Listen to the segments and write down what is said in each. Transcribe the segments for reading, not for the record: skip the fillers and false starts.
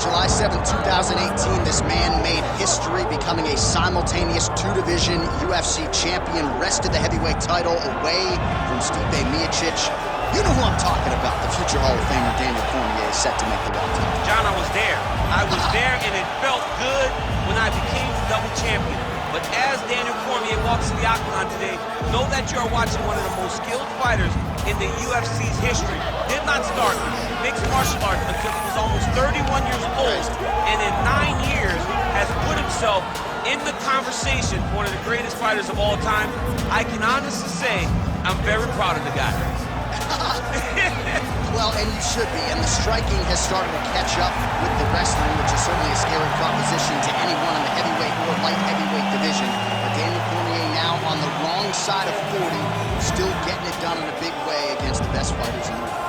July 7, 2018, this man made history, becoming a simultaneous two-division UFC champion, wrested the heavyweight title away from Stipe Miocic. You know who I'm talking about. The future Hall of Famer Daniel Cormier is set to make the walk. John, I was there. I was there, and it felt good when I became the double champion. But as Daniel Cormier walks in the octagon today, know that you are watching one of the most skilled fighters in the UFC's history. Did not start mixed martial arts until he was almost 31 years old, and in 9 years has put himself in the conversation for one of the greatest fighters of all time. I can honestly say I'm very proud of the guy. Well, and you should be, and the striking has started to catch up with the wrestling, which is certainly a scary proposition to anyone in the heavyweight or light heavyweight division. But Daniel Cormier now on the wrong side of 40, still getting it done in a big way against the best fighters in the world.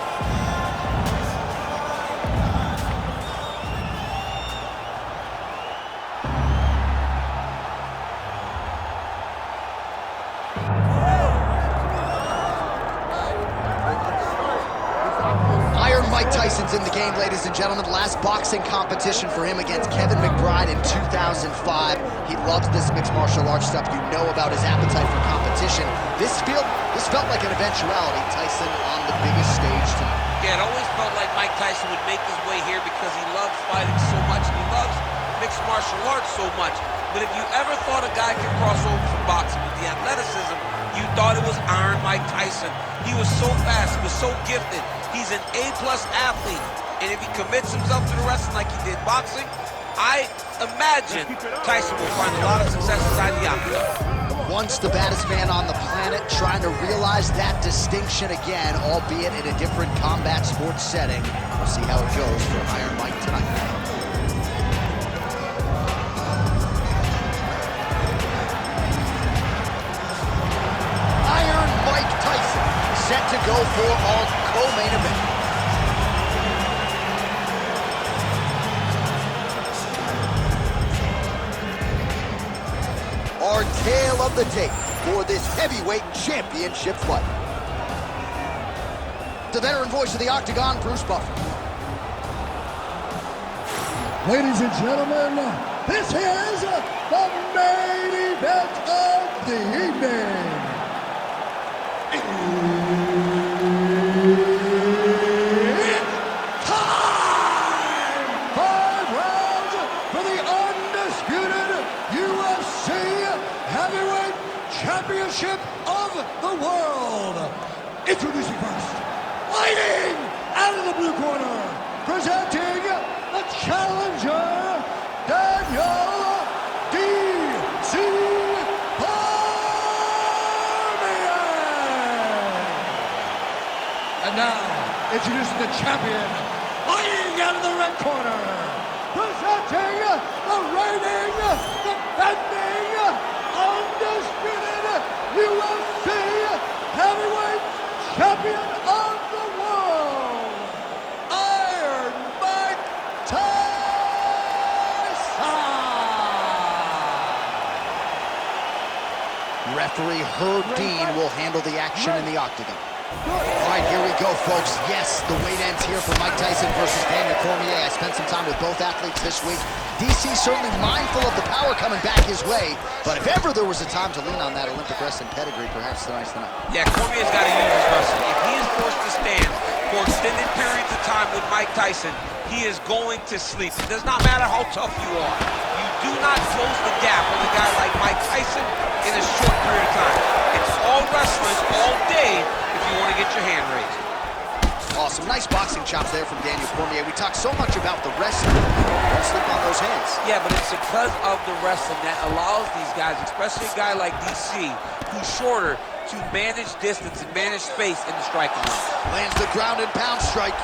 Mike Tyson's in the game, ladies and gentlemen. Last boxing competition for him against Kevin McBride in 2005. He loves this mixed martial arts stuff. You know about his appetite for competition. This felt like an eventuality. Tyson on the biggest stage tonight. Yeah, it always felt like Mike Tyson would make his way here because he loves fighting so much and he loves mixed martial arts so much. But if you ever thought a guy could cross over from boxing with the athleticism, you thought it was Iron Mike Tyson. He was so fast, he was so gifted. He's an A-plus athlete, and if he commits himself to the wrestling like he did boxing, I imagine Tyson will find a lot of success inside the octagon. Once the baddest man on the planet, trying to realize that distinction again, albeit in a different combat sports setting. We'll see how it goes for Iron Mike tonight. Iron Mike Tyson, set to go for our co-main event. Our tale of the tape for this heavyweight championship fight. The veteran voice of the octagon, Bruce Buffer. Ladies and gentlemen, this is the main event of the evening. Championship of the world. Introducing first, fighting out of the blue corner, presenting the challenger, Daniel D.C. Cormier. And now, introducing the champion, fighting out of the red corner, presenting the reigning, defending, undisputed UFC heavyweight champion of the world, Iron Mike Tyson. Referee Herb Dean will handle the action in the octagon. All right, here we go, folks. Yes, the weight ends here for Mike Tyson versus Daniel Cormier. I spent some time with both athletes this week. DC certainly mindful of the power coming back his way, but if ever there was a time to lean on that Olympic wrestling pedigree, perhaps tonight's the night. Yeah, Cormier's got to use his wrestling. If he is forced to stand for extended periods of time with Mike Tyson, he is going to sleep. It does not matter how tough you are. You do not close the gap with a guy like Mike Tyson in a short period of time. It's all wrestling all day if you want to get your hand raised. Awesome. Nice boxing chops there from Daniel Cormier. We talk so much about the wrestling. Don't sleep on those hands. Yeah, but it's because of the wrestling that allows these guys, especially a guy like DC, who's shorter, to manage distance and manage space in the striking line. Lands the ground and pound strike.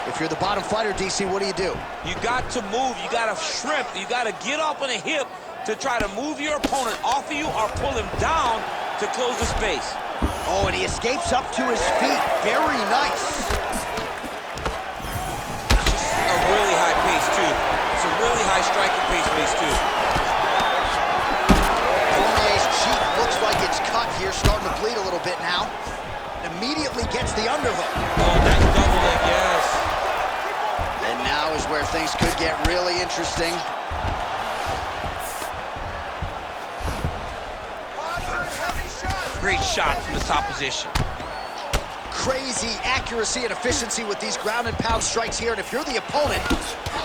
If you're the bottom fighter, DC, what do? You got to move. You got to shrimp. You got to get up on a hip to try to move your opponent off of you or pull him down to close the space. Oh, and he escapes up to his feet. Very nice. Just a really high pace, too. It's a really high striking pace, too. Cormier's cheek looks like it's cut here, starting to bleed a little bit now. Immediately gets the underhook. Oh, nice double leg, yes. And now is where things could get really interesting. Great shot from the top position. Crazy accuracy and efficiency with these ground and pound strikes here. And if you're the opponent,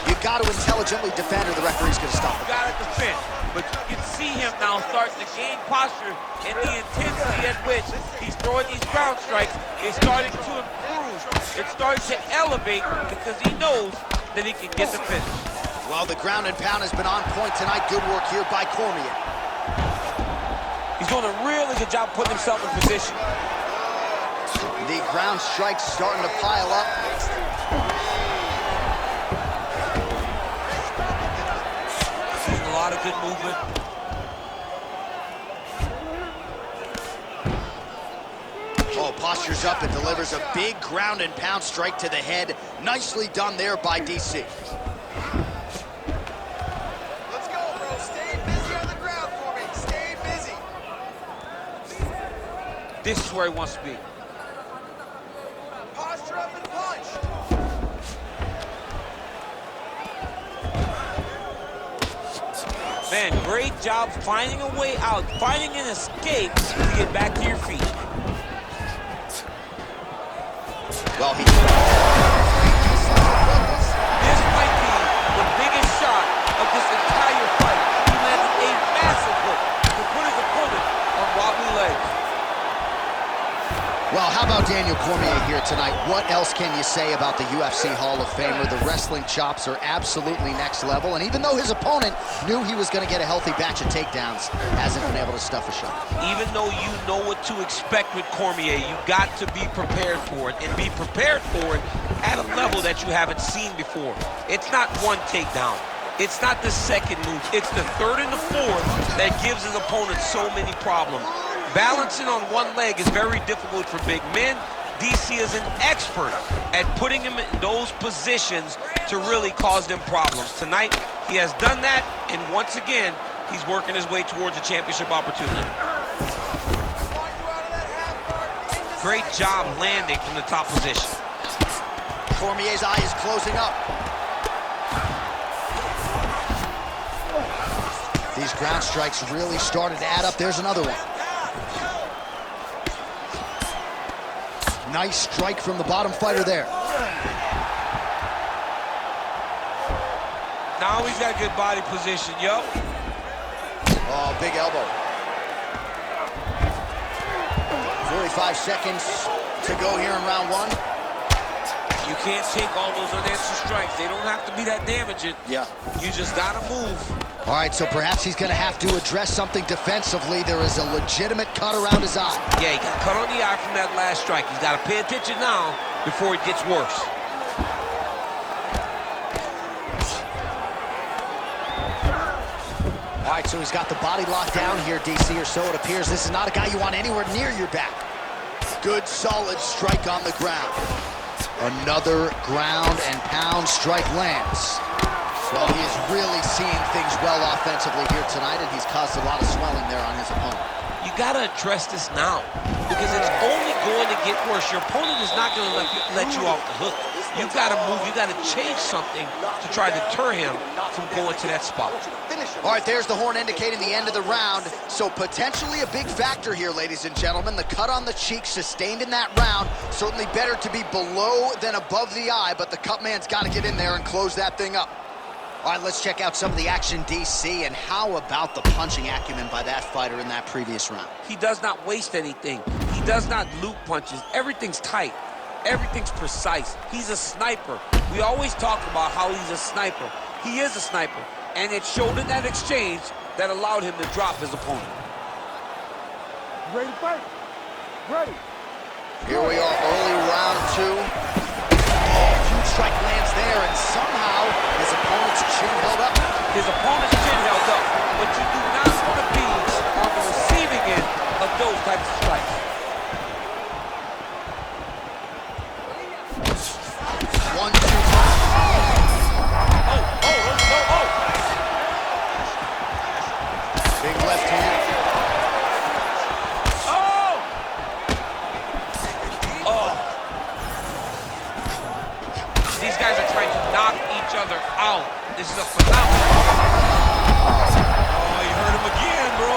you've got to intelligently defend or the referee's going to stop it. You got to defend. But you can see him now starting to gain posture, and the intensity at which he's throwing these ground strikes is starting to improve. It's starting to elevate because he knows that he can get the finish. Well, the ground and pound has been on point tonight. Good work here by Cormier. He's doing a really good job putting himself in position. The ground strikes starting to pile up. A lot of good movement. Oh, postures up and delivers a big ground and pound strike to the head. Nicely done there by DC. Let's go, bro. Stay busy on the ground for me. Stay busy. This is where he wants to be. Posture up and punch. Man, great job finding a way out, finding an escape to get back to your feet. Well, This might be the biggest shot of this entire fight. He landed a massive hook to put his opponent on wobbly legs. Well, how about Daniel Cormier here tonight? What else can you say about the UFC Hall of Famer? The wrestling chops are absolutely next level, and even though his opponent knew he was going to get a healthy batch of takedowns, hasn't been able to stuff a shot. Even though you know what to expect with Cormier, you got to be prepared for it, and be prepared for it at a level that you haven't seen before. It's not one takedown. It's not the second move. It's the third and the fourth that gives his opponent so many problems. Balancing on one leg is very difficult for big men. DC is an expert at putting him in those positions to really cause them problems. Tonight, he has done that, and once again, he's working his way towards a championship opportunity. Great job landing from the top position. Cormier's eye is closing up. These ground strikes really started to add up. There's another one. Nice strike from the bottom fighter there. Now he's got good body position, yo. Oh, big elbow. 45 seconds to go here in round one. You can't take all those unanswered strikes. They don't have to be that damaging. Yeah. You just gotta move. All right, so perhaps he's going to have to address something defensively. There is a legitimate cut around his eye. Yeah, he got cut on the eye from that last strike. He's got to pay attention now before it gets worse. All right, so he's got the body locked down here, DC, or so it appears. This is not a guy you want anywhere near your back. Good, solid strike on the ground. Another ground and pound strike lands. Well, he is really seeing things well offensively here tonight, and he's caused a lot of swelling there on his opponent. You got to address this now because it's only going to get worse. Your opponent is not going to let you off the hook. You got to move. You got to change something to try to deter him from going to that spot. All right, there's the horn indicating the end of the round. So potentially a big factor here, ladies and gentlemen. The cut on the cheek sustained in that round. Certainly better to be below than above the eye, but the cut man's got to get in there and close that thing up. All right, let's check out some of the action, DC, and how about the punching acumen by that fighter in that previous round? He does not waste anything. He does not loop punches. Everything's tight. Everything's precise. He's a sniper. We always talk about how he's a sniper. He is a sniper, and it showed in that exchange that allowed him to drop his opponent. Ready to fight? Ready. Here we are, early round two. Huge strike lands there, and somehow his opponent's chin held up. His opponent's chin held up, but you do not want to be on the receiving end of those types of strikes. other out. This is a phenomenal. Oh, you hurt him again, bro.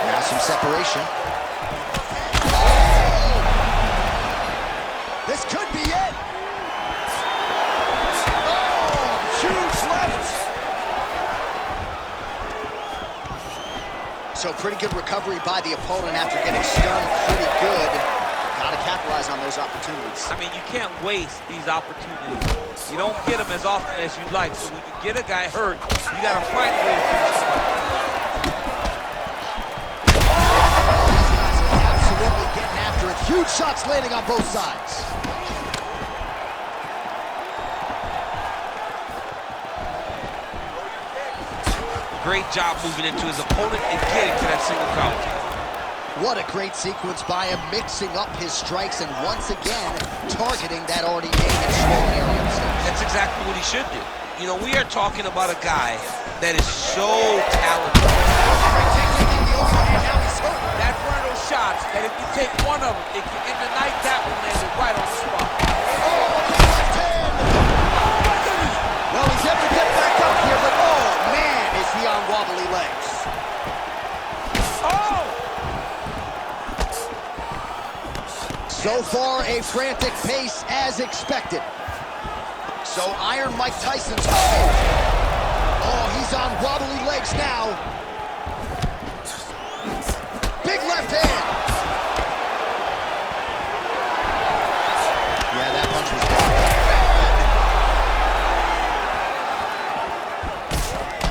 Now some separation. This could be it. Oh, huge left. So pretty good recovery by the opponent after getting stunned pretty good. Got to capitalize on those opportunities. I mean, you can't waste these opportunities. You don't get them as often as you like. So when you get a guy hurt, you got to find a way to finish the fight. Absolutely getting after it. Huge shots landing on both sides. Great job moving into his opponent and getting to that single collar. What a great sequence by him, mixing up his strikes and once again targeting that already made and swollen area. That's exactly what he should do. You know, we are talking about a guy that is so talented. That's one of those shots that if you take one of them, it can end the night. That one landed right on the spot. Well, he's able to get back up here, but oh man, is he on wobbly legs. Oh! So far, a frantic pace as expected. So Iron Mike Tyson's oh, he's on wobbly legs now. Big left hand. Yeah, that punch was bad.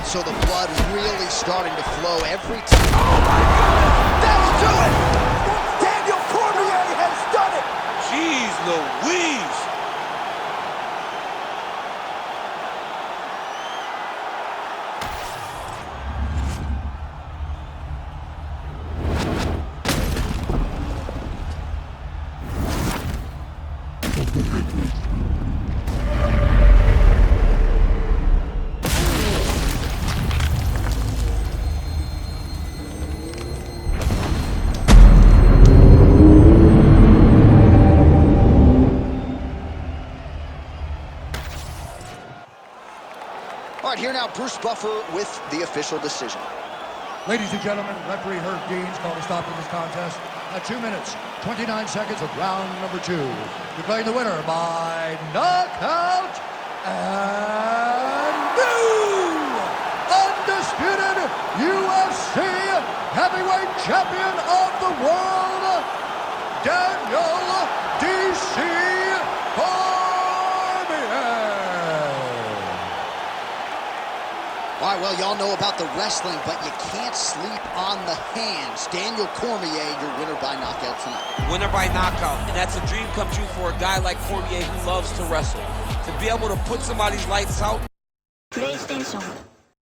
So the blood really starting to flow every time. Oh my God! That'll do it! Daniel Cormier has done it! Jeez Louise! All right, here now, Bruce Buffer with the official decision. Ladies and gentlemen, referee Herb Dean's called a stop to this contest at 2 minutes, 29 seconds of round number 2. Declaring the winner by knockout and new undisputed UFC heavyweight champion of the world, Daniel D.C. All right, well, y'all know about the wrestling, but you can't sleep on the hands. Daniel Cormier, your winner by knockout tonight. Winner by knockout, and that's a dream come true for a guy like Cormier who loves to wrestle. To be able to put somebody's lights out. PlayStation